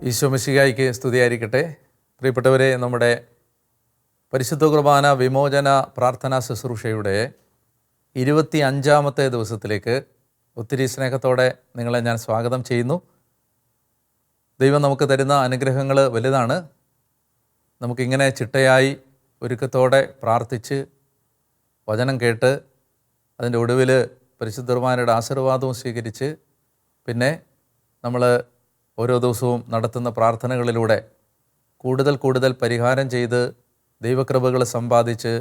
ഈശോ മിശിഹായ്ക്ക് സ്തുതിയായിരിക്കട്ടെ. പ്രിയപ്പെട്ടവരെ, നമ്മുടെ പരിശുദ്ധ കുർബാന വിമോചന പ്രാർത്ഥനാ ശുശ്രൂഷയുടെ 25-ാമത്തെ ദിവസത്തിലേക്ക് ഒത്തിരി സ്നേഹത്തോടെ നിങ്ങളെ ഞാൻ സ്വാഗതം ചെയ്യുന്നു. ദൈവം നമുക്ക് തരുന്ന അനുഗ്രഹങ്ങൾ വലുതാണ്. നമുക്കിങ്ങനെ ചിട്ടയായി ഒരുക്കത്തോടെ പ്രാർത്ഥിച്ച് വചനം കേട്ട് അതിൻ്റെ ഒടുവിൽ പരിശുദ്ധ കുർബാനയുടെ ആശീർവാദവും സ്വീകരിച്ച് പിന്നെ നമ്മൾ ഓരോ ദിവസവും നടത്തുന്ന പ്രാർത്ഥനകളിലൂടെ കൂടുതൽ പരിഹാരം ചെയ്ത് ദൈവകൃപകൾ സമ്പാദിച്ച്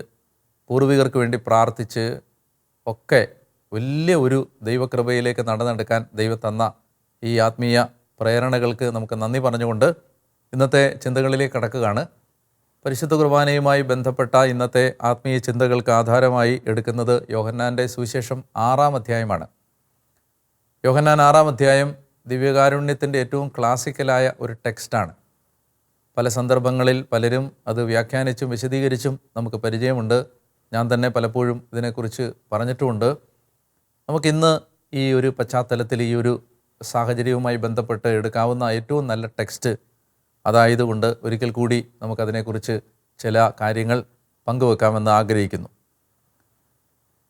പൂർവികർക്ക് വേണ്ടി പ്രാർത്ഥിച്ച് ഒക്കെ വലിയ ഒരു ദൈവകൃപയിലേക്ക് നടന്നെടുക്കാൻ ദൈവം തന്ന ഈ ആത്മീയ പ്രേരണകൾക്ക് നമുക്ക് നന്ദി പറഞ്ഞുകൊണ്ട് ഇന്നത്തെ ചിന്തകളിലേക്ക് കടക്കുകയാണ്. പരിശുദ്ധ കുർബാനയുമായി ബന്ധപ്പെട്ട ഇന്നത്തെ ആത്മീയ ചിന്തകൾക്ക് ആധാരമായി എടുക്കുന്നത് യോഹന്നാൻ്റെ സുവിശേഷം 6-ാം അധ്യായമാണ്. യോഹന്നാൻ 6-ാം അധ്യായം ദിവ്യകാരുണ്യത്തിൻ്റെ ഏറ്റവും ക്ലാസിക്കലായ ഒരു ടെക്സ്റ്റാണ്. പല സന്ദർഭങ്ങളിൽ പലരും അത് വ്യാഖ്യാനിച്ചും വിശദീകരിച്ചും നമുക്ക് പരിചയമുണ്ട്. ഞാൻ തന്നെ പലപ്പോഴും ഇതിനെക്കുറിച്ച് പറഞ്ഞിട്ടുമുണ്ട്. നമുക്കിന്ന് ഈ ഒരു പശ്ചാത്തലത്തിൽ ഈ ഒരു സാഹചര്യവുമായി ബന്ധപ്പെട്ട് എടുക്കാവുന്ന ഏറ്റവും നല്ല ടെക്സ്റ്റ് അതായതുകൊണ്ട് ഒരിക്കൽ കൂടി നമുക്കതിനെക്കുറിച്ച് ചില കാര്യങ്ങൾ പങ്കുവെക്കാമെന്ന് ആഗ്രഹിക്കുന്നു.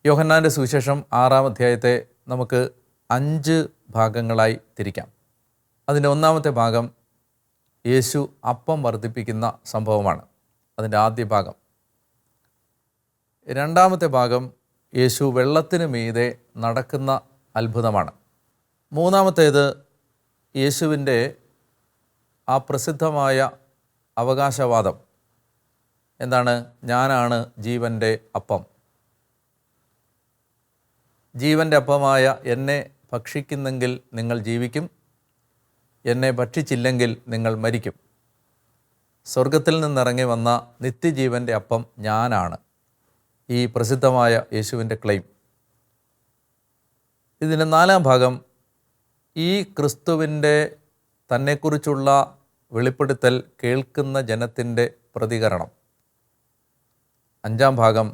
യോഹന്നാൻ്റെ സുവിശേഷം 6-ാം അധ്യായത്തെ നമുക്ക് 5 ഭാഗങ്ങളായി തിരിക്കാം. അതിൻ്റെ 1-ാമത്തെ ഭാഗം യേശു അപ്പം വർദ്ധിപ്പിക്കുന്ന സംഭവമാണ്. അതിൻ്റെ ആദ്യ ഭാഗം. 2-ാമത്തെ ഭാഗം യേശു വെള്ളത്തിന് മീതെ നടക്കുന്ന അത്ഭുതമാണ്. 3-ാമത്തേത് യേശുവിൻ്റെ ആ പ്രസിദ്ധമായ അവകാശവാദം. എന്താണ്? ഞാനാണ് ജീവൻ്റെ അപ്പം. ജീവൻ്റെ അപ്പമായ എന്നെ ഭക്ഷിക്കുന്നെങ്കിൽ നിങ്ങൾ ജീവിക്കും, എന്നെ ഭക്ഷിച്ചില്ലെങ്കിൽ നിങ്ങൾ മരിക്കും. സ്വർഗത്തിൽ നിന്നിറങ്ങി വന്ന നിത്യജീവൻ്റെ അപ്പം ഞാനാണ് ഈ പ്രസിദ്ധമായ യേശുവിൻ്റെ ക്ലെയിം. ഇതിൻ്റെ 4-ാം ഭാഗം ഈ ക്രിസ്തുവിൻ്റെ തന്നെക്കുറിച്ചുള്ള വെളിപ്പെടുത്തൽ കേൾക്കുന്ന ജനത്തിൻ്റെ പ്രതികരണം. 5-ാം ഭാഗം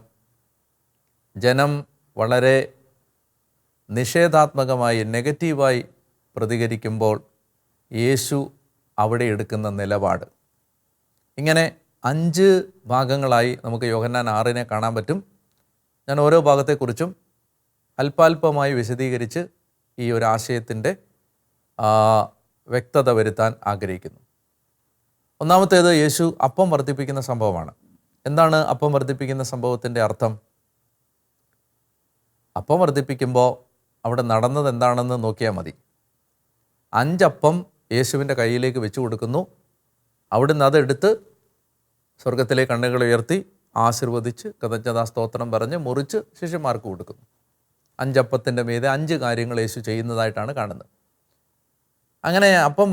ജനം വളരെ നിഷേധാത്മകമായി നെഗറ്റീവായി പ്രതികരിക്കുമ്പോൾ യേശു അവിടെ എടുക്കുന്ന നിലപാട്. ഇങ്ങനെ 5 ഭാഗങ്ങളായി നമുക്ക് യോഹന്നാൻ 6-നെ കാണാൻ പറ്റും. ഞാൻ ഓരോ ഭാഗത്തെക്കുറിച്ചും അല്പാൽപമായി വിശദീകരിച്ച് ഈ ഒരു ആശയത്തിൻ്റെ വ്യക്തത വരുത്താൻ ആഗ്രഹിക്കുന്നു. 1-ാമത്തേത് യേശു അപ്പം വർദ്ധിപ്പിക്കുന്ന സംഭവമാണ്. എന്താണ് അപ്പം വർദ്ധിപ്പിക്കുന്ന സംഭവത്തിൻ്റെ അർത്ഥം? അപ്പം വർദ്ധിപ്പിക്കുമ്പോൾ അവിടെ നടന്നത് എന്താണെന്ന് നോക്കിയാൽ മതി. 5 അപ്പം യേശുവിൻ്റെ കയ്യിലേക്ക് വെച്ച് കൊടുക്കുന്നു. അവിടുന്ന് അതെടുത്ത് സ്വർഗത്തിലെ കണ്ണുകൾ ഉയർത്തി ആശീർവദിച്ച് കൃതജ്ഞതാ സ്തോത്രം പറഞ്ഞ് മുറിച്ച് ശിഷ്യന്മാർക്ക് കൊടുക്കുന്നു. 5 അപ്പത്തിൻ്റെ മീതെ 5 കാര്യങ്ങൾ യേശു ചെയ്യുന്നതായിട്ടാണ് കാണുന്നത്. അങ്ങനെ അപ്പം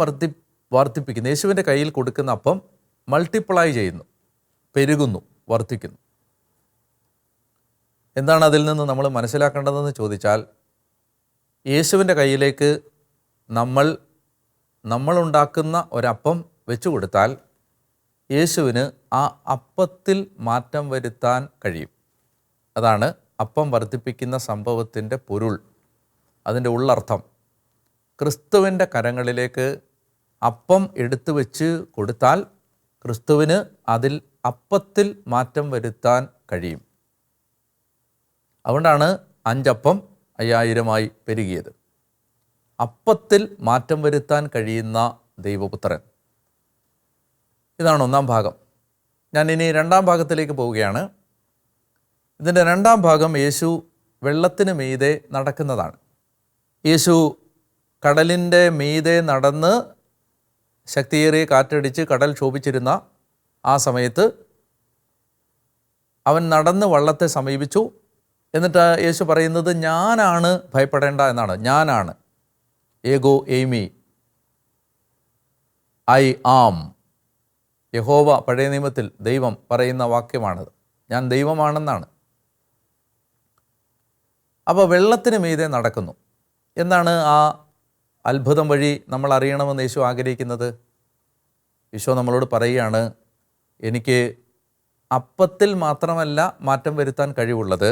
വർദ്ധിപ്പിക്കുന്നു. യേശുവിൻ്റെ കയ്യിൽ കൊടുക്കുന്ന അപ്പം മൾട്ടിപ്ലൈ ചെയ്യുന്നു, പെരുകുന്നു, വർദ്ധിക്കുന്നു. എന്താണ് അതിൽ നിന്ന് നമ്മൾ മനസ്സിലാക്കേണ്ടതെന്ന് ചോദിച്ചാൽ, യേശുവിൻ്റെ കയ്യിലേക്ക് നമ്മളുണ്ടാക്കുന്ന ഒരപ്പം വെച്ചു കൊടുത്താൽ യേശുവിന് ആ അപ്പത്തിൽ മാറ്റം വരുത്താൻ കഴിയും. അതാണ് അപ്പം വർദ്ധിപ്പിക്കുന്ന സംഭവത്തിൻ്റെ പൊരുൾ, അതിൻ്റെ ഉള്ളർത്ഥം. ക്രിസ്തുവിൻ്റെ കരങ്ങളിലേക്ക് അപ്പം എടുത്തു വെച്ച് കൊടുത്താൽ ക്രിസ്തുവിന് അതിൽ അപ്പത്തിൽ മാറ്റം വരുത്താൻ കഴിയും. അതുകൊണ്ടാണ് 5 അപ്പം 5000-ആയി പെരുകിയത്. അപ്പത്തിൽ മാറ്റം വരുത്താൻ കഴിയുന്ന ദൈവപുത്രൻ. ഇതാണ് 1-ാം ഭാഗം. ഞാൻ ഇനി 2-ാം ഭാഗത്തിലേക്ക് പോവുകയാണ്. ഇതിൻ്റെ 2-ാം ഭാഗം യേശു വെള്ളത്തിന് മീതെ നടക്കുന്നതാണ്. യേശു കടലിൻ്റെ മീതെ നടന്ന് ശക്തിയേറിയ കാറ്റടിച്ച് കടൽ ക്ഷോഭിച്ചിരുന്ന ആ സമയത്ത് അവൻ നടന്ന് വള്ളത്തെ സമീപിച്ചു. എന്നിട്ട് യേശു പറയുന്നത് ഞാനാണ്, ഭയപ്പെടേണ്ട എന്നാണ്. ഞാനാണ്, ഏഗോ എയ്മി, ഐ ആം. യഹോവ പഴയ നിയമത്തിൽ ദൈവം പറയുന്ന വാക്യമാണത്. ഞാൻ ദൈവമാണെന്നാണ്. അപ്പോൾ വെള്ളത്തിന് മീതെ നടക്കുന്നു. എന്താണ് ആ അത്ഭുതം വഴി നമ്മൾ അറിയണമെന്ന് യേശു ആഗ്രഹിക്കുന്നത്? ഈശോ നമ്മളോട് പറയുകയാണ്, എനിക്ക് അപ്പത്തിൽ മാത്രമല്ല മാറ്റം വരുത്താൻ കഴിവുള്ളത്,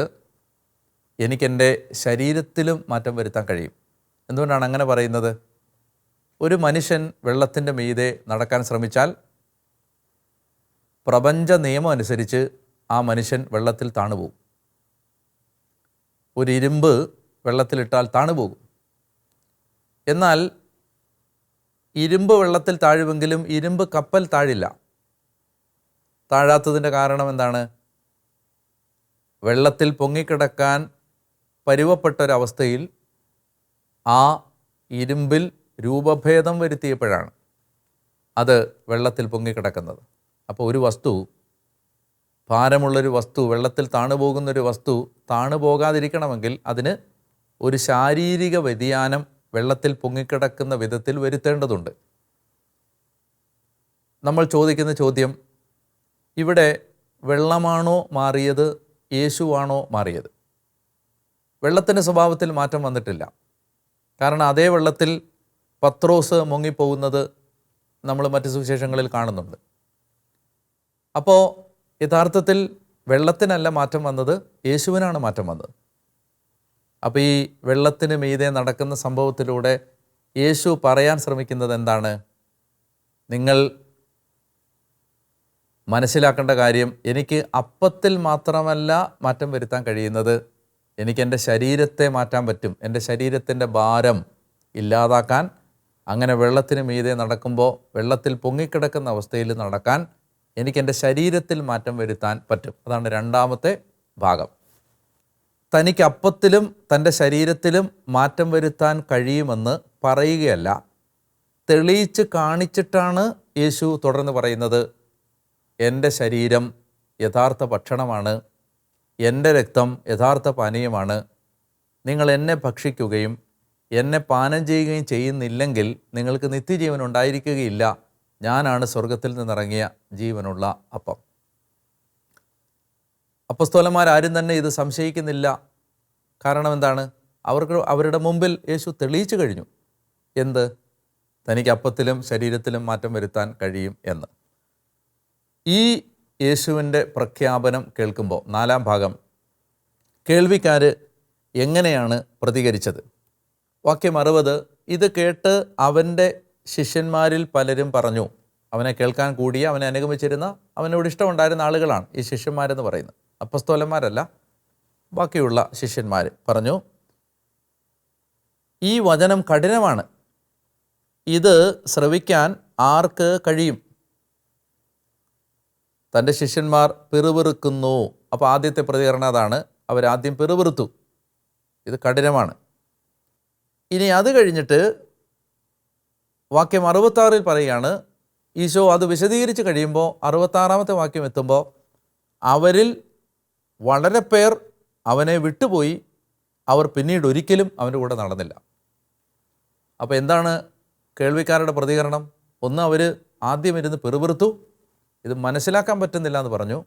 എനിക്കെൻ്റെ ശരീരത്തിലും മാറ്റം വരുത്താൻ കഴിയും. എന്തുകൊണ്ടാണ് അങ്ങനെ പറയുന്നത്? ഒരു മനുഷ്യൻ വെള്ളത്തിൻ്റെ മീതെ നടക്കാൻ ശ്രമിച്ചാൽ പ്രപഞ്ച നിയമം അനുസരിച്ച് ആ മനുഷ്യൻ വെള്ളത്തിൽ താണുപോകും. ഒരു ഇരുമ്പ് വെള്ളത്തിലിട്ടാൽ താണുപോകും. എന്നാൽ ഇരുമ്പ് വെള്ളത്തിൽ താഴുമെങ്കിലും ഇരുമ്പ് കപ്പൽ താഴില്ല. താഴാത്തതിൻ്റെ കാരണം എന്താണ്? വെള്ളത്തിൽ പൊങ്ങിക്കിടക്കാൻ പരുവപ്പെട്ടൊരവസ്ഥയിൽ ആ ഇരുമ്പിൽ രൂപഭേദം വരുത്തിയപ്പോഴാണ് അത് വെള്ളത്തിൽ പൊങ്ങിക്കിടക്കുന്നത്. അപ്പോൾ ഒരു വസ്തു, ഭാരമുള്ളൊരു വസ്തു, വെള്ളത്തിൽ താണുപോകുന്നൊരു വസ്തു താണുപോകാതിരിക്കണമെങ്കിൽ അതിന് ഒരു ശാരീരിക വ്യതിയാനം വെള്ളത്തിൽ പൊങ്ങിക്കിടക്കുന്ന വിധത്തിൽ വരുത്തേണ്ടതുണ്ട്. നമ്മൾ ചോദിക്കുന്ന ചോദ്യം, ഇവിടെ വെള്ളമാണോ മാറിയത്, യേശുവാണോ മാറിയത്? വെള്ളത്തിൻ്റെ സ്വഭാവത്തിൽ മാറ്റം വന്നിട്ടില്ല. കാരണം അതേ വെള്ളത്തിൽ പത്രോസ് മുങ്ങിപ്പോകുന്നത് നമ്മൾ മറ്റ് സുവിശേഷങ്ങളിൽ കാണുന്നുണ്ട്. അപ്പോൾ യഥാർത്ഥത്തിൽ വെള്ളത്തിനല്ല മാറ്റം വന്നത്, യേശുവിനാണ് മാറ്റം വന്നത്. അപ്പോൾ ഈ വെള്ളത്തിന് മീതെ നടക്കുന്ന സംഭവത്തിലൂടെ യേശു പറയാൻ ശ്രമിക്കുന്നത് എന്താണ്? നിങ്ങൾ മനസ്സിലാക്കേണ്ട കാര്യം, എനിക്ക് അപ്പത്തിൽ മാത്രമല്ല മാറ്റം വരുത്താൻ കഴിയുന്നത്, എനിക്ക് എൻ്റെ ശരീരത്തെ മാറ്റാൻ പറ്റും. എൻ്റെ ശരീരത്തിൻ്റെ ഭാരം ഇല്ലാതാക്കാൻ, അങ്ങനെ വെള്ളത്തിന് മീതെ നടക്കുമ്പോൾ വെള്ളത്തിൽ പൊങ്ങിക്കിടക്കുന്ന അവസ്ഥയിൽ നടക്കാൻ എനിക്ക് എൻ്റെ ശരീരത്തിൽ മാറ്റം വരുത്താൻ പറ്റും. അതാണ് രണ്ടാമത്തെ ഭാഗം. തനിക്ക് അപ്പത്തിലും തൻ്റെ ശരീരത്തിലും മാറ്റം വരുത്താൻ കഴിയുമെന്ന് പറയുകയല്ല, തെളിയിച്ച് കാണിച്ചിട്ടാണ് യേശു തുടർന്ന് പറയുന്നത്, എൻ്റെ ശരീരം യഥാർത്ഥ ഭക്ഷണമാണ്, എൻ്റെ രക്തം യഥാർത്ഥ പാനീയമാണ്. നിങ്ങൾ എന്നെ ഭക്ഷിക്കുകയും എന്നെ പാനം ചെയ്യുകയും ചെയ്യുന്നില്ലെങ്കിൽ നിങ്ങൾക്ക് നിത്യജീവൻ ഉണ്ടായിരിക്കുകയില്ല. ഞാനാണ് സ്വർഗത്തിൽ നിന്നിറങ്ങിയ ജീവനുള്ള അപ്പം. അപ്പസ്തോലന്മാരാരും തന്നെ ഇത് സംശയിക്കുന്നില്ല. കാരണം എന്താണ്? അവരുടെ മുമ്പിൽ യേശു തെളിയിച്ചു കഴിഞ്ഞു. എന്ത്? തനിക്ക് അപ്പത്തിലും ശരീരത്തിലും മാറ്റം വരുത്താൻ കഴിയും എന്ന്. ഈ യേശുവിൻ്റെ പ്രഖ്യാപനം കേൾക്കുമ്പോൾ, നാലാം ഭാഗം, കേൾവിക്കാർ എങ്ങനെയാണ് പ്രതികരിച്ചത്? വാക്യം 60, ഇത് കേട്ട് അവൻ്റെ ശിഷ്യന്മാരിൽ പലരും പറഞ്ഞു. അവനെ കേൾക്കാൻ കൂടിയ, അവനെ അനുഗമിച്ചിരുന്ന, അവനോട് ഇഷ്ടമുണ്ടായിരുന്ന ആളുകളാണ് ഈ ശിഷ്യന്മാരെന്ന് പറയുന്നത്. അപ്പസ്തോലന്മാരല്ല, ബാക്കിയുള്ള ശിഷ്യന്മാർ പറഞ്ഞു, ഈ വചനം കഠിനമാണ്, ഇത് ശ്രവിക്കാൻ ആർക്ക് കഴിയും? തൻ്റെ ശിഷ്യന്മാർ പിറുപിറുക്കുന്നു. അപ്പോൾ ആദ്യത്തെ പ്രതികരണം അതാണ്. അവരാദ്യം പിറുപിറുത്തു, ഇത് കഠിനമാണ്. ഇനി അത് കഴിഞ്ഞിട്ട് വാക്യം 66 പറയുകയാണ്, ഈശോ അത് വിശദീകരിച്ച് കഴിയുമ്പോൾ 66-ാമത്തെ വാക്യം എത്തുമ്പോൾ, അവരിൽ വളരെ പേർ അവനെ വിട്ടുപോയി, അവർ പിന്നീട് ഒരിക്കലും അവൻ്റെ കൂടെ നടന്നില്ല. അപ്പോൾ എന്താണ് കേൾവിക്കാരുടെ പ്രതികരണം? ഒന്ന്, അവർ ആദ്യം ഇരുന്ന് പിറുപിറുത്തു, ഇത് മനസ്സിലാക്കാൻ പറ്റുന്നില്ല എന്ന് പറഞ്ഞു.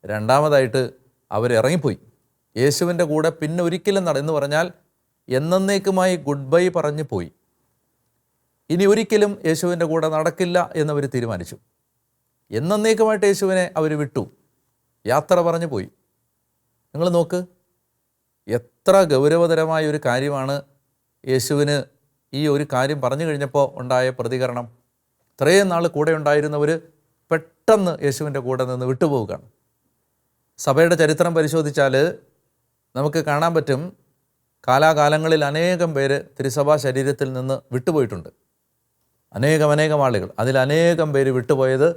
രണ്ടാമതായിട്ട് അവരിറങ്ങിപ്പോയി, യേശുവിൻ്റെ കൂടെ പിന്നെ ഒരിക്കലും എന്ന് പറഞ്ഞാൽ എന്നേക്കുമായി ഗുഡ് ബൈ പറഞ്ഞു പോയി. ഇനി ഒരിക്കലും യേശുവിൻ്റെ കൂടെ നടക്കില്ല എന്നവർ തീരുമാനിച്ചു. എന്നേക്കുമായിട്ട് യേശുവിനെ അവർ വിട്ടു, യാത്ര പറഞ്ഞു പോയി. നിങ്ങൾ നോക്ക്, എത്ര ഗൗരവതരമായ ഒരു കാര്യമാണ് യേശുവിന് ഈ ഒരു കാര്യം പറഞ്ഞു കഴിഞ്ഞപ്പോൾ ഉണ്ടായ പ്രതികരണം. ഇത്രയും നാൾ കൂടെ ഉണ്ടായിരുന്നവർ പെട്ടെന്ന് യേശുവിൻ്റെ കൂടെ നിന്ന് വിട്ടുപോവുകയാണ്. സഭയുടെ ചരിത്രം പരിശോധിച്ചാൽ നമുക്ക് കാണാൻ പറ്റും, കാലാകാലങ്ങളിൽ അനേകം പേര് തിരുസഭാ ശരീരത്തിൽ നിന്ന് വിട്ടുപോയിട്ടുണ്ട്. അനേകം ആളുകൾ. അതിലനേകം പേര് വിട്ടുപോയത്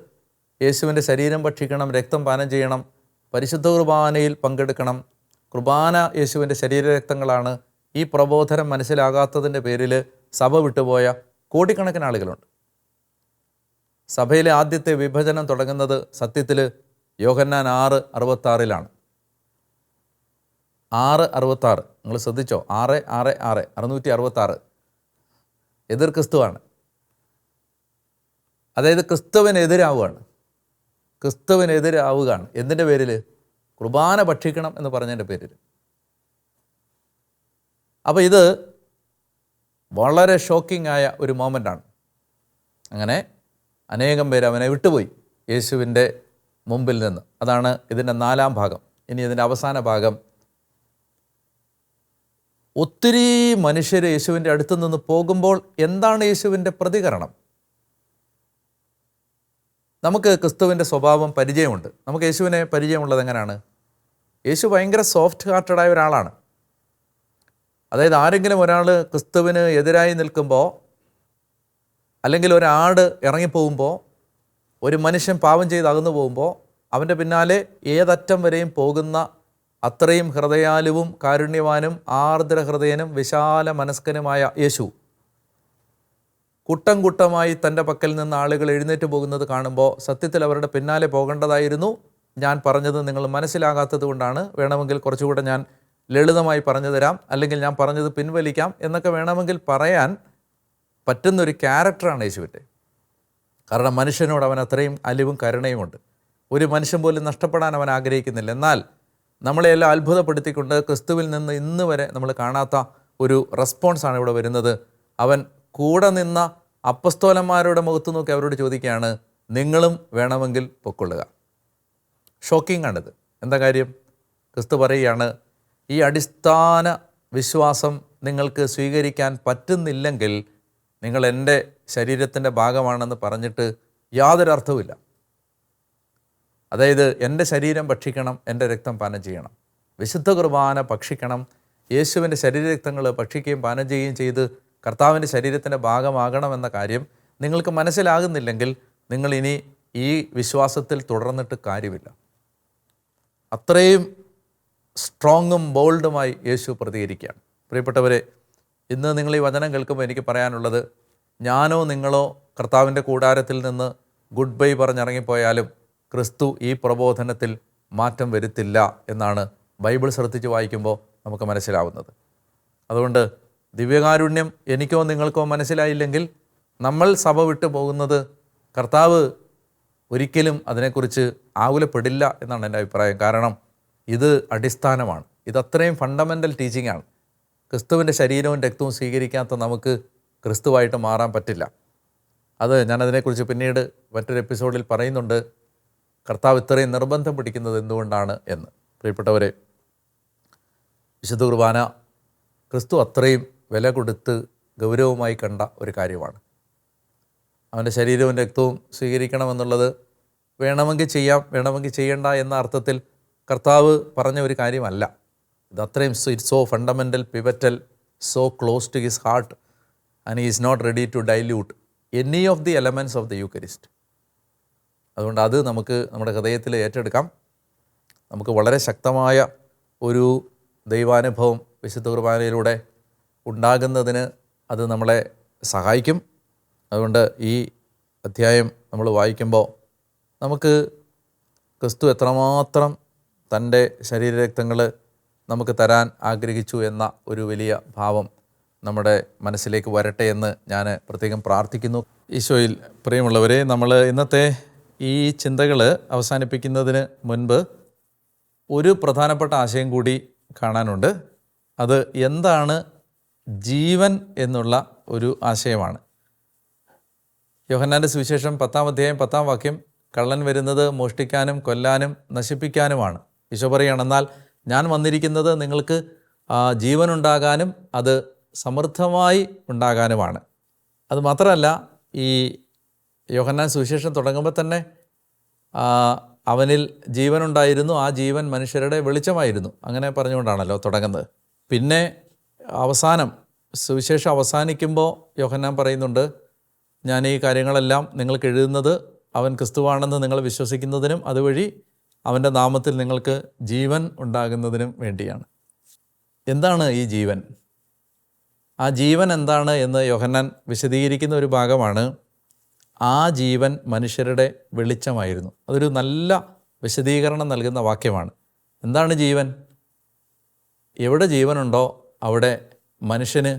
യേശുവിൻ്റെ ശരീരം ഭക്ഷിക്കണം, രക്തം പാനം ചെയ്യണം, പരിശുദ്ധ കുർബാനയിൽ പങ്കെടുക്കണം, കുർബാന യേശുവിൻ്റെ ശരീരരക്തങ്ങളാണ്. ഈ പ്രബോധനം മനസ്സിലാകാത്തതിൻ്റെ പേരിൽ സഭ വിട്ടുപോയ കോടിക്കണക്കിന് ആളുകളുണ്ട്. സഭയിലെ ആദ്യത്തെ വിഭജനം തുടങ്ങുന്നത് സത്യത്തിൽ യോഹന്നാൻ 6:66 6:66. നിങ്ങൾ ശ്രദ്ധിച്ചോ? 666 എതിർ ക്രിസ്തുവാണ്. അതായത് ക്രിസ്തുവിനെതിരാവുകയാണ്. എന്തിൻ്റെ പേരിൽ? കുർബാന ഭക്ഷിക്കണം എന്ന് പറഞ്ഞതിൻ്റെ പേരിൽ. അപ്പോൾ ഇത് വളരെ ഷോക്കിംഗ് ആയ ഒരു മൊമെൻ്റാണ്. അങ്ങനെ അനേകം പേര് അവനെ വിട്ടുപോയി യേശുവിൻ്റെ മുമ്പിൽ നിന്ന്. അതാണ് ഇതിൻ്റെ 4-ാം ഭാഗം. ഇനി ഇതിൻ്റെ അവസാന ഭാഗം, ഒത്തിരി മനുഷ്യർ യേശുവിൻ്റെ അടുത്ത് നിന്ന് പോകുമ്പോൾ എന്താണ് യേശുവിൻ്റെ പ്രതികരണം? നമുക്ക് ക്രിസ്തുവിൻ്റെ സ്വഭാവം പരിചയമുണ്ട്. നമുക്ക് യേശുവിനെ പരിചയമുള്ളത് എങ്ങനെയാണ്? യേശു ഭയങ്കര സോഫ്റ്റ് ഹാർട്ടഡായ ഒരാളാണ്. അതായത് ആരെങ്കിലും ഒരാൾ ക്രിസ്തുവിന് എതിരായി നിൽക്കുമ്പോൾ, അല്ലെങ്കിൽ ഒരാട് ഇറങ്ങിപ്പോകുമ്പോൾ, ഒരു മനുഷ്യൻ പാപം ചെയ്ത് അകന്നു പോകുമ്പോൾ അവൻ്റെ പിന്നാലെ ഏതറ്റം വരെയും പോകുന്ന അത്രയും ഹൃദയാലുവും കാരുണ്യവാനും ആർദ്ര ഹൃദയനും വിശാല മനസ്കനുമായ യേശു കൂട്ടം കൂട്ടമായി തൻ്റെ പക്കൽ നിന്ന് ആളുകൾ എഴുന്നേറ്റ് പോകുന്നത് കാണുമ്പോൾ സത്യത്തിൽ അവരുടെ പിന്നാലെ പോകേണ്ടതായിരുന്നു. ഞാൻ പറഞ്ഞത് നിങ്ങൾ മനസ്സിലാകാത്തത് കൊണ്ടാണ്. വേണമെങ്കിൽ കുറച്ചുകൂടെ ഞാൻ ലളിതമായി പറഞ്ഞു തരാം, അല്ലെങ്കിൽ ഞാൻ പറഞ്ഞത് പിൻവലിക്കാം എന്നൊക്കെ വേണമെങ്കിൽ പറയാൻ പറ്റുന്നൊരു ക്യാരക്ടറാണ് യേശുവിൻ്റെ. കാരണം മനുഷ്യനോട് അവൻ അത്രയും അലിവും കരുണയുമുണ്ട്. ഒരു മനുഷ്യൻ പോലും നഷ്ടപ്പെടാൻ അവൻ ആഗ്രഹിക്കുന്നില്ല. എന്നാൽ നമ്മളെല്ലാം അത്ഭുതപ്പെടുത്തിക്കൊണ്ട് ക്രിസ്തുവിൽ നിന്ന് ഇന്ന് വരെ നമ്മൾ കാണാത്ത ഒരു റെസ്പോൺസാണ് ഇവിടെ വരുന്നത്. അവൻ കൂടെ നിന്ന അപ്പസ്തോലന്മാരുടെ മുഖത്ത് നോക്കി അവരോട് ചോദിക്കുകയാണ്, നിങ്ങളും വേണമെങ്കിൽ പൊക്കൊള്ളുക. ഷോക്കിംഗ് ആണിത്. എന്താ കാര്യം? ക്രിസ്തു പറയുകയാണ്, ഈ അടിസ്ഥാന വിശ്വാസം നിങ്ങൾക്ക് സ്വീകരിക്കാൻ പറ്റുന്നില്ലെങ്കിൽ നിങ്ങൾ എൻ്റെ ശരീരത്തിൻ്റെ ഭാഗമാണെന്ന് പറഞ്ഞിട്ട് യാതൊരു അർത്ഥവുമില്ല. അതായത് എൻ്റെ ശരീരം ഭക്ഷിക്കണം, എൻ്റെ രക്തം പാനം ചെയ്യണം, വിശുദ്ധ കുർബാന ഭക്ഷിക്കണം, യേശുവിൻ്റെ ശരീരരക്തങ്ങൾ ഭക്ഷിക്കുകയും പാനം ചെയ്യുകയും ചെയ്ത് കർത്താവിൻ്റെ ശരീരത്തിൻ്റെ ഭാഗമാകണമെന്ന കാര്യം നിങ്ങൾക്ക് മനസ്സിലാകുന്നില്ലെങ്കിൽ നിങ്ങൾ ഇനി ഈ വിശ്വാസത്തിൽ തുടർന്നിട്ട് കാര്യമില്ല. അത്രയും സ്ട്രോങ്ങും ബോൾഡുമായി യേശു പ്രതികരിക്കുകയാണ്. പ്രിയപ്പെട്ടവരെ, ഇന്ന് നിങ്ങൾ ഈ വചനം കേൾക്കുമ്പോൾ എനിക്ക് പറയാനുള്ളത്, ഞാനോ നിങ്ങളോ കർത്താവിൻ്റെ കൂടാരത്തിൽ നിന്ന് ഗുഡ് ബൈ പറഞ്ഞിറങ്ങിപ്പോയാലും ക്രിസ്തു ഈ പ്രബോധനത്തിൽ മാറ്റം വരുത്തില്ല എന്നാണ് ബൈബിൾ ശ്രദ്ധിച്ച് വായിക്കുമ്പോൾ നമുക്ക് മനസ്സിലാവുന്നത്. അതുകൊണ്ട് ദിവ്യകാരുണ്യം എനിക്കോ നിങ്ങൾക്കോ മനസ്സിലായില്ലെങ്കിൽ നമ്മൾ സഭ വിട്ടു പോകുന്നത് കർത്താവ് ഒരിക്കലും അതിനെക്കുറിച്ച് ആകുലപ്പെടില്ല എന്നാണ് എൻ്റെ അഭിപ്രായം. കാരണം ഇത് അടിസ്ഥാനമാണ്. ഇതത്രയും ഫണ്ടമെൻ്റൽ ടീച്ചിങ് ആണ്. ക്രിസ്തുവിൻ്റെ ശരീരവും രക്തവും സ്വീകരിക്കാത്ത നമുക്ക് ക്രിസ്തുവായിട്ട് മാറാൻ പറ്റില്ല. അത് ഞാനതിനെക്കുറിച്ച് പിന്നീട് മറ്റൊരു എപ്പിസോഡിൽ പറയുന്നുണ്ട്, കർത്താവ് ഇത്രയും നിർബന്ധം പിടിക്കുന്നത് എന്തുകൊണ്ടാണ് എന്ന്. പ്രിയപ്പെട്ടവരെ, വിശുദ്ധ കുർബാന ക്രിസ്തു അത്രയും വില കൊടുത്ത് ഗൗരവമായി കണ്ട ഒരു കാര്യമാണ്. അവൻ്റെ ശരീരവും രക്തവും സ്വീകരിക്കണമെന്നുള്ളത് വേണമെങ്കിൽ ചെയ്യാം, വേണമെങ്കിൽ ചെയ്യണ്ട എന്ന അർത്ഥത്തിൽ കർത്താവ് പറഞ്ഞ ഒരു കാര്യമല്ല. ഇത് അത്രയും it's so fundamental, pivotal, so close to his heart and he is not ready to dilute any of the elements of the Eucharist. അതുകൊണ്ട് അത് നമുക്ക് നമ്മുടെ ഹൃദയത്തിൽ ഏറ്റെടുക്കാം. നമുക്ക് വളരെ ശക്തമായ ഒരു ദൈവാനുഭവം വിശുദ്ധ കുർബാനയിലൂടെ ഉണ്ടാകുന്നതിന് അത് നമ്മളെ സഹായിക്കും. അതുകൊണ്ട് ഈ അധ്യായം നമ്മൾ വായിക്കുമ്പോൾ നമുക്ക് ക്രിസ്തു എത്രമാത്രം തൻ്റെ ശരീരരക്തങ്ങൾ നമുക്ക് തരാൻ ആഗ്രഹിച്ചു എന്ന ഒരു വലിയ ഭാവം നമ്മുടെ മനസ്സിലേക്ക് വരട്ടെ എന്ന് ഞാൻ പ്രത്യേകം പ്രാർത്ഥിക്കുന്നു. ഈശോയിൽ പ്രിയമുള്ളവരെ, നമ്മൾ ഇന്നത്തെ ഈ ചിന്തകൾ അവസാനിപ്പിക്കുന്നതിന് മുൻപ് ഒരു പ്രധാനപ്പെട്ട ആശയം കൂടി കാണാനുണ്ട്. അത് എന്താണ് ജീവൻ എന്നുള്ള ഒരു ആശയമാണ്. യോഹന്നാൻ്റെ സുവിശേഷം 10-ാം അധ്യായം 10-ാം വാക്യം, കള്ളൻ വരുന്നത് മോഷ്ടിക്കാനും കൊല്ലാനും നശിപ്പിക്കാനുമാണ്. ഈശോ പറയുകയാണ്, എന്നാൽ ഞാൻ വന്നിരിക്കുന്നത് നിങ്ങൾക്ക് ജീവനുണ്ടാകാനും അത് സമൃദ്ധമായി ഉണ്ടാകാനുമാണ്. അത് മാത്രമല്ല, ഈ യോഹന്നാൻ സുവിശേഷം തുടങ്ങുമ്പോൾ തന്നെ അവനിൽ ജീവനുണ്ടായിരുന്നു, ആ ജീവൻ മനുഷ്യരുടെ വെളിച്ചമായിരുന്നു, അങ്ങനെ പറഞ്ഞുകൊണ്ടാണല്ലോ തുടങ്ങുന്നത്. പിന്നെ അവസാനം സുവിശേഷം അവസാനിക്കുമ്പോൾ യോഹന്നാൻ പറയുന്നുണ്ട്, ഞാൻ ഈ കാര്യങ്ങളെല്ലാം നിങ്ങൾക്ക് എഴുതുന്നത് അവൻ ക്രിസ്തുവാണെന്ന് നിങ്ങൾ വിശ്വസിക്കുന്നതിനും അതുവഴി അവൻ്റെ നാമത്തിൽ നിങ്ങൾക്ക് ജീവൻ ഉണ്ടാകുന്നതിനും വേണ്ടിയാണ്. എന്താണ് ഈ ജീവൻ? ആ ജീവൻ എന്താണ് എന്ന് യോഹന്നാൻ വിശദീകരിക്കുന്ന ഒരു ഭാഗമാണ്. ആ ജീവൻ മനുഷ്യരുടെ വെളിച്ചമായിരുന്നു. അതൊരു നല്ല വിശദീകരണം നൽകുന്ന വാക്യമാണ്. എന്താണ് ജീവൻ? എവിടെ ജീവനുണ്ടോ അവിടെ മനുഷ്യന്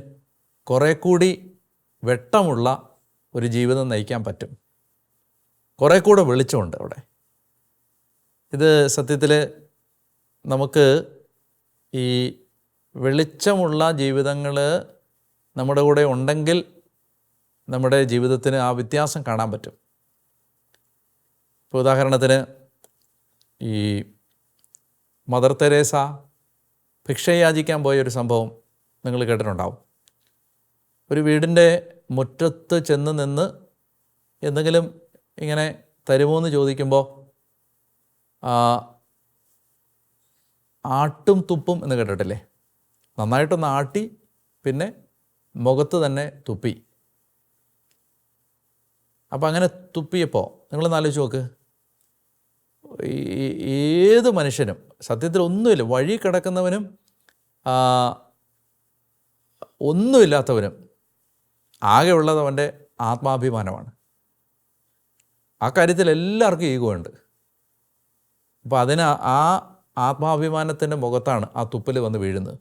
കുറേ കൂടി വെട്ടമുള്ള ഒരു ജീവിതം നയിക്കാൻ പറ്റും. കുറേ കൂടെ വെളിച്ചമുണ്ട് അവിടെ. ഇത് സത്യത്തിൽ നമുക്ക് ഈ വെളിച്ചമുള്ള ജീവിതങ്ങൾ നമ്മുടെ കൂടെ ഉണ്ടെങ്കിൽ നമ്മുടെ ജീവിതത്തിന് ആ വ്യത്യാസം കാണാൻ പറ്റും. ഇപ്പോൾ ഉദാഹരണത്തിന് ഈ മദർ തെരേസ ഭിക്ഷ യാചിക്കാൻ പോയൊരു സംഭവം നിങ്ങൾ കേട്ടിട്ടുണ്ടാവും. ഒരു വീടിൻ്റെ മുറ്റത്ത് ചെന്ന് നിന്ന് എന്തെങ്കിലും ഇങ്ങനെ തരുമോ എന്ന് ചോദിക്കുമ്പോൾ ആട്ടും തുപ്പും എന്ന് കേട്ടിട്ടില്ലേ? നന്നായിട്ടൊന്ന് ആട്ടി പിന്നെ മുഖത്ത് തന്നെ തുപ്പി. അപ്പോൾ അങ്ങനെ തുപ്പിയപ്പോൾ നിങ്ങളൊന്ന് ആലോചിച്ച് നോക്ക്, ഏത് മനുഷ്യനും സത്യത്തിൽ ഒന്നുമില്ല, വഴി കിടക്കുന്നവനും ഒന്നുമില്ലാത്തവനും ആകെ ഉള്ളത് അവൻ്റെ ആത്മാഭിമാനമാണ്. ആ കാര്യത്തിൽ എല്ലാവർക്കും ഈഗോ ഉണ്ട്. അപ്പോൾ അതിന് ആ ആത്മാഭിമാനത്തിൻ്റെ മുഖത്താണ് ആ തുപ്പൽ വന്ന് വീഴുന്നത്.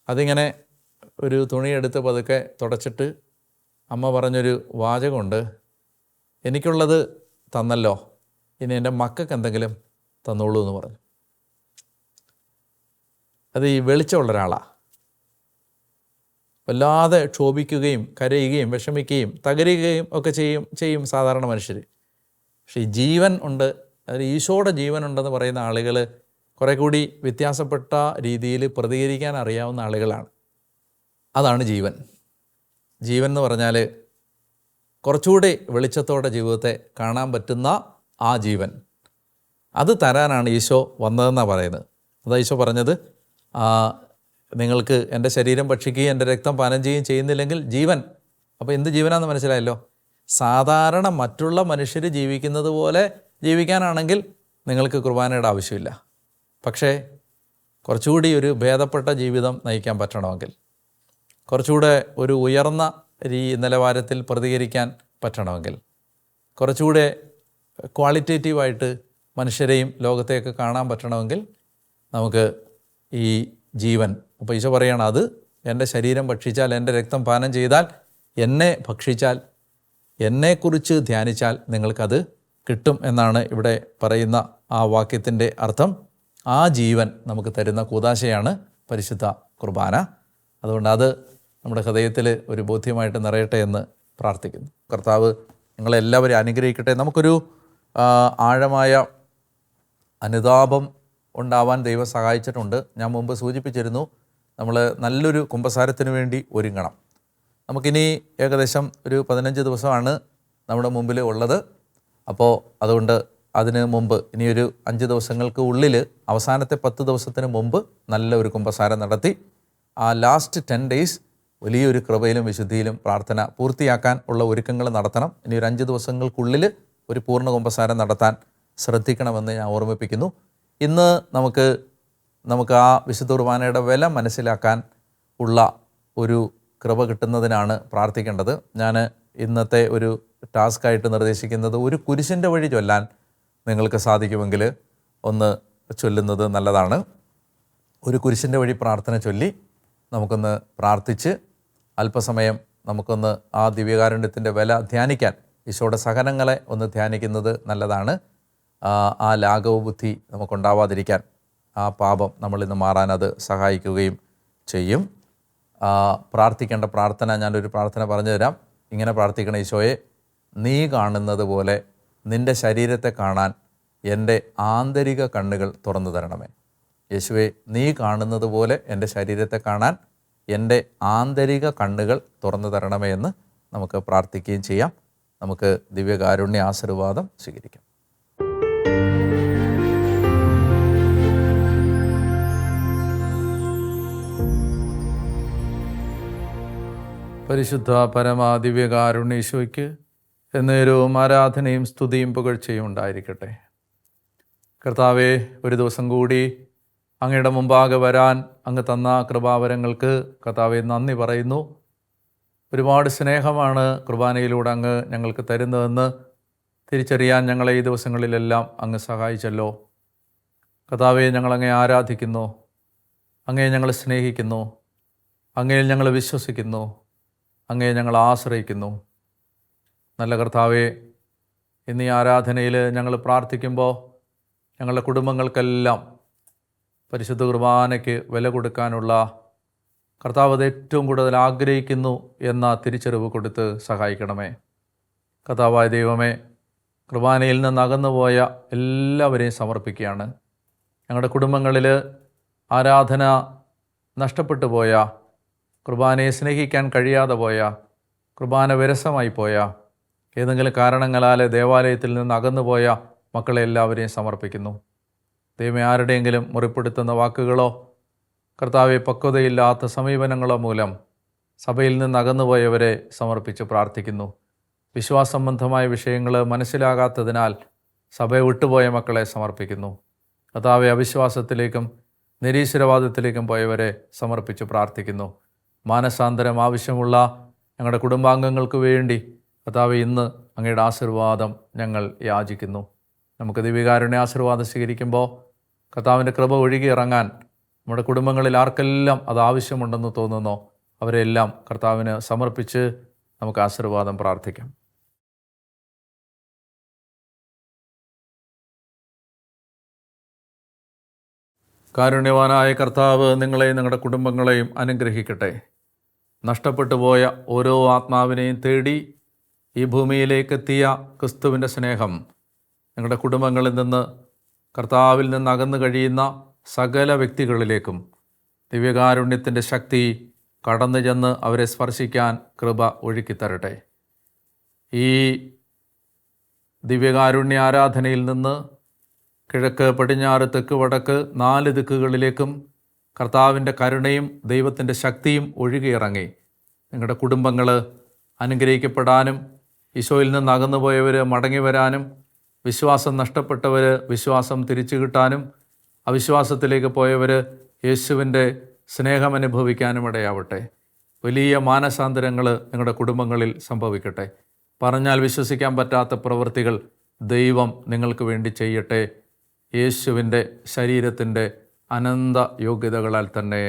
അതിങ്ങനെ ഒരു തുണിയെടുത്ത് പതുക്കെ തുടച്ചിട്ട് അമ്മ പറഞ്ഞൊരു വാചകമുണ്ട്, എനിക്കുള്ളത് തന്നല്ലോ, ഇനി എൻ്റെ മക്കൾക്ക് എന്തെങ്കിലും തന്നോളൂ എന്ന് പറഞ്ഞു. അത് ഈ വെളിച്ചമുള്ള ഒരാളാണ്. വല്ലാതെ ക്ഷോഭിക്കുകയും കരയുകയും വിഷമിക്കുകയും തകരുകയും ഒക്കെ ചെയ്യും സാധാരണ മനുഷ്യർ. പക്ഷേ ഈ ജീവൻ ഉണ്ട്, അതിൽ ഈശോയുടെ ജീവനുണ്ടെന്ന് പറയുന്ന ആളുകൾ കുറേ കൂടി വ്യത്യാസപ്പെട്ട രീതിയിൽ പ്രതികരിക്കാൻ അറിയാവുന്ന ആളുകളാണ്. അതാണ് ജീവൻ. ജീവൻ എന്ന് പറഞ്ഞാൽ കുറച്ചുകൂടി വെളിച്ചത്തോടെ ജീവിതത്തെ കാണാൻ പറ്റുന്ന ആ ജീവൻ, അത് തരാനാണ് ഈശോ വന്നതെന്നാണ് പറയുന്നത്. അതാ ഈശോ പറഞ്ഞത്, നിങ്ങൾക്ക് എൻ്റെ ശരീരം ഭക്ഷിക്കുകയും എൻ്റെ രക്തം പാനം ചെയ്യുകയും ചെയ്യുന്നില്ലെങ്കിൽ ജീവൻ. അപ്പോൾ എന്ത് ജീവനാണെന്ന് മനസ്സിലായല്ലോ. സാധാരണ മറ്റുള്ള മനുഷ്യർ ജീവിക്കുന്നത് പോലെ ജീവിക്കാനാണെങ്കിൽ നിങ്ങൾക്ക് കുർബാനയുടെ ആവശ്യമില്ല. പക്ഷേ കുറച്ചുകൂടി ഒരു ഭേദപ്പെട്ട ജീവിതം നയിക്കാൻ പറ്റണമെങ്കിൽ, കുറച്ചുകൂടെ ഒരു ഉയർന്ന നിലവാരത്തിൽ പ്രതികരിക്കാൻ പറ്റണമെങ്കിൽ, കുറച്ചുകൂടെ ക്വാളിറ്റേറ്റീവായിട്ട് മനുഷ്യരെയും ലോകത്തെയൊക്കെ കാണാൻ പറ്റണമെങ്കിൽ നമുക്ക് ഈ ജീവൻ, അപ്പോൾ ഈശോ പറയുകയാണ്, അത് എൻ്റെ ശരീരം ഭക്ഷിച്ചാൽ, എൻ്റെ രക്തം പാനം ചെയ്താൽ, എന്നെ ഭക്ഷിച്ചാൽ, എന്നെക്കുറിച്ച് ധ്യാനിച്ചാൽ നിങ്ങൾക്കത് കിട്ടും എന്നാണ് ഇവിടെ പറയുന്ന ആ വാക്യത്തിൻ്റെ അർത്ഥം. ആ ജീവൻ നമുക്ക് തരുന്ന കൂദാശയാണ് പരിശുദ്ധ കുർബാന. അതുകൊണ്ട് അത് നമ്മുടെ ഹൃദയത്തിൽ ഒരു ബോധ്യമായിട്ട് നിറയട്ടെ എന്ന് പ്രാർത്ഥിക്കുന്നു. കർത്താവ് നിങ്ങളെല്ലാവരെയും അനുഗ്രഹിക്കട്ടെ. നമുക്കൊരു ആഴമായ അനുതാപം ഉണ്ടാവാൻ ദൈവം സഹായിച്ചിട്ടുണ്ട്. ഞാൻ മുമ്പ് സൂചിപ്പിച്ചിരുന്നു, നമ്മൾ നല്ലൊരു കുമ്പസാരത്തിന് വേണ്ടി ഒരുങ്ങണം. നമുക്കിനി ഏകദേശം ഒരു 15 ദിവസമാണ് നമ്മുടെ മുമ്പിൽ ഉള്ളത്. അപ്പോൾ അതുകൊണ്ട് അതിന് മുമ്പ് ഇനിയൊരു 5 ദിവസങ്ങൾക്ക് ഉള്ളിൽ അവസാനത്തെ 10 ദിവസത്തിന് മുമ്പ് നല്ല ഒരു കുമ്പസാരം നടത്തി ആ ലാസ്റ്റ് 10 days വലിയൊരു കൃപയിലും വിശുദ്ധിയിലും പ്രാർത്ഥന പൂർത്തിയാക്കാൻ ഉള്ള ഒരുക്കങ്ങൾ നടത്തണം. ഇനി ഒരു 5 ദിവസങ്ങൾക്കുള്ളിൽ ഒരു പൂർണ്ണ കുമ്പസാരം നടത്താൻ ശ്രദ്ധിക്കണമെന്ന് ഞാൻ ഓർമ്മിപ്പിക്കുന്നു. ഇന്ന് നമുക്ക് ആ വിശുദ്ധ കുർബാനയുടെ വില മനസ്സിലാക്കാൻ ഉള്ള ഒരു കൃപ കിട്ടുന്നതിനാണ് പ്രാർത്ഥിക്കേണ്ടത്. ഞാൻ ഇന്നത്തെ ഒരു ടാസ്ക്കായിട്ട് നിർദ്ദേശിക്കുന്നത്, ഒരു കുരിശിൻ്റെ വഴി ചൊല്ലാൻ നിങ്ങൾക്ക് സാധിക്കുമെങ്കിൽ ഒന്ന് ചൊല്ലുന്നത് നല്ലതാണ്. ഒരു കുരിശിൻ്റെ വഴി പ്രാർത്ഥന ചൊല്ലി നമുക്കൊന്ന് പ്രാർത്ഥിച്ച് അല്പസമയം നമുക്കൊന്ന് ആ ദിവ്യകാരുണ്യത്തിൻ്റെ വില ധ്യാനിക്കാൻ, ഈശോയുടെ സഹനങ്ങളെ ഒന്ന് ധ്യാനിക്കുന്നത് നല്ലതാണ്. ആ ലാഘവ ബുദ്ധി നമുക്കുണ്ടാവാതിരിക്കാൻ, ആ പാപം നമ്മളിന്ന് മാറാൻ അത് സഹായിക്കുകയും ചെയ്യും. പ്രാർത്ഥിക്കേണ്ട പ്രാർത്ഥന, ഞാനൊരു പ്രാർത്ഥന പറഞ്ഞു തരാം. ഇങ്ങനെ പ്രാർത്ഥിക്കണം: ഈശോയെ, നീ കാണുന്നത് പോലെ നിൻ്റെ ശരീരത്തെ കാണാൻ എൻ്റെ ആന്തരിക കണ്ണുകൾ തുറന്നു തരണമേ. യേശുവേ, നീ കാണുന്നത് പോലെ എൻ്റെ ശരീരത്തെ കാണാൻ എൻ്റെ ആന്തരിക കണ്ണുകൾ തുറന്നു തരണമേ എന്ന് നമുക്ക് പ്രാർത്ഥിക്കുകയും ചെയ്യാം. നമുക്ക് ദിവ്യകാരുണ്യ ആശീർവാദം സ്വീകരിക്കാം. പരിശുദ്ധ പരമാ ദിവ്യകാരുണ്യ ഈശോയ്ക്ക് എന്നേരവും ആരാധനയും സ്തുതിയും പുകഴ്ചയും ഉണ്ടായിരിക്കട്ടെ. കർത്താവേ, ഒരു ദിവസം കൂടി അങ്ങയുടെ മുമ്പാകെ വരാൻ അങ്ങ് തന്ന കൃപാവരങ്ങൾക്ക് കർത്താവേ നന്ദി പറയുന്നു. ഒരുപാട് സ്നേഹമാണ് കുർബാനയിലൂടെ അങ്ങ് ഞങ്ങൾക്ക് തരുന്നതെന്ന് തിരിച്ചറിയാൻ ഞങ്ങളെ ഈ ദിവസങ്ങളിലെല്ലാം അങ്ങ് സഹായിച്ചല്ലോ. കർത്താവേ, ഞങ്ങളങ്ങയെ ആരാധിക്കുന്നു, അങ്ങയെ ഞങ്ങൾ സ്നേഹിക്കുന്നു, അങ്ങയിൽ ഞങ്ങൾ വിശ്വസിക്കുന്നു, അങ്ങയെ ഞങ്ങൾ ആശ്രയിക്കുന്നു. നല്ല കർത്താവേ, ഇന്ന് ഈ ആരാധനയിൽ ഞങ്ങൾ പ്രാർത്ഥിക്കുമ്പോൾ ഞങ്ങളുടെ കുടുംബങ്ങൾക്കെല്ലാം പരിശുദ്ധ കുർബാനയ്ക്ക് വില കൊടുക്കാനുള്ള കർത്താവ് അത് ഏറ്റവും കൂടുതൽ ആഗ്രഹിക്കുന്നു എന്ന തിരിച്ചറിവ് കൊടുത്ത് സഹായിക്കണമേ. കർത്താവായ ദൈവമേ, കുർബാനയിൽ നിന്ന് അകന്നുപോയ എല്ലാവരെയും സമർപ്പിക്കുകയാണ്. ഞങ്ങളുടെ കുടുംബങ്ങളിൽ ആരാധന നഷ്ടപ്പെട്ടു പോയ കുർബാനയെ സ്നേഹിക്കാൻ കഴിയാതെ പോയ, കുർബാന വിരസമായി പോയ, ഏതെങ്കിലും കാരണങ്ങളാൽ ദേവാലയത്തിൽ നിന്ന് അകന്നുപോയ മക്കളെ എല്ലാവരെയും സമർപ്പിക്കുന്നു. ദൈവമേ, ആരുടെയെങ്കിലും മുറിപ്പെടുത്തുന്ന വാക്കുകളോ കർത്താവെ പക്വതയില്ലാത്ത സമീപനങ്ങളോ മൂലം സഭയിൽ നിന്ന് അകന്നുപോയവരെ സമർപ്പിച്ച് പ്രാർത്ഥിക്കുന്നു. വിശ്വാസസംബന്ധമായ വിഷയങ്ങൾ മനസ്സിലാകാത്തതിനാൽ സഭയെ വിട്ടുപോയ മക്കളെ സമർപ്പിക്കുന്നു. കർത്താവെ, അവിശ്വാസത്തിലേക്കും നിരീശ്വരവാദത്തിലേക്കും പോയവരെ സമർപ്പിച്ച് പ്രാർത്ഥിക്കുന്നു. മാനസാന്തരം ആവശ്യമുള്ള ഞങ്ങളുടെ കുടുംബാംഗങ്ങൾക്ക് വേണ്ടി കർത്താവെ, ഇന്ന് അങ്ങയുടെ ആശീർവാദം ഞങ്ങൾ യാചിക്കുന്നു. നമുക്ക് ദിവ്യകാരുണ്യ ആശീർവാദം സ്വീകരിക്കുമ്പോൾ കർത്താവിൻ്റെ കൃപ ഒഴുകി ഇറങ്ങാൻ നമ്മുടെ കുടുംബങ്ങളിൽ ആർക്കെല്ലാം അത് ആവശ്യമുണ്ടെന്ന് തോന്നുന്നോ അവരെല്ലാം കർത്താവിന് സമർപ്പിച്ച് നമുക്ക് ആശീർവാദം പ്രാർത്ഥിക്കാം. കാരുണ്യവാനായ കർത്താവ് നിങ്ങളെയും നിങ്ങളുടെ കുടുംബങ്ങളെയും അനുഗ്രഹിക്കട്ടെ. നഷ്ടപ്പെട്ടു പോയ ഓരോ ആത്മാവിനെയും തേടി ഈ ഭൂമിയിലേക്കെത്തിയ ക്രിസ്തുവിൻ്റെ സ്നേഹം നിങ്ങളുടെ കുടുംബങ്ങളിൽ നിന്ന്, കർത്താവിൽ നിന്ന് അകന്നു കഴിയുന്ന സകല വ്യക്തികളിലേക്കും ദിവ്യകാരുണ്യത്തിൻ്റെ ശക്തി കടന്നു ചെന്ന് അവരെ സ്പർശിക്കാൻ കൃപ ഒഴുക്കിത്തരട്ടെ. ഈ ദിവ്യകാരുണ്യ ആരാധനയിൽ നിന്ന് കിഴക്ക്, പടിഞ്ഞാറ്, തെക്ക്, വടക്ക് 4 ദിക്കുകളിലേക്കും കർത്താവിൻ്റെ കരുണയും ദൈവത്തിൻ്റെ ശക്തിയും ഒഴുകിയിറങ്ങി നിങ്ങളുടെ കുടുംബങ്ങൾ അനുഗ്രഹിക്കപ്പെടാനും, ഈശോയിൽ നിന്ന് അകന്നുപോയവർ മടങ്ങി വരാനും, വിശ്വാസം നഷ്ടപ്പെട്ടവർ വിശ്വാസം തിരിച്ചു കിട്ടാനും, അവിശ്വാസത്തിലേക്ക് പോയവർ യേശുവിൻ്റെ സ്നേഹം അനുഭവിക്കാനും ഇടയാവട്ടെ. വലിയ മാനസാന്തരങ്ങൾ നിങ്ങളുടെ കുടുംബങ്ങളിൽ സംഭവിക്കട്ടെ. പറഞ്ഞാൽ വിശ്വസിക്കാൻ പറ്റാത്ത പ്രവൃത്തികൾ ദൈവം നിങ്ങൾക്ക് വേണ്ടി ചെയ്യട്ടെ. യേശുവിൻ്റെ ശരീരത്തിൻ്റെ അനന്ത യോഗ്യതകളാൽ തന്നെ.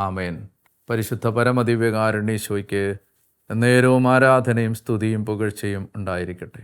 ആമേൻ. പരിശുദ്ധ പരമദിവ്യകാരുണ്യേശോയ്ക്ക് എന്നേരവും ആരാധനയും സ്തുതിയും പുകഴ്ചയും ഉണ്ടായിരിക്കട്ടെ.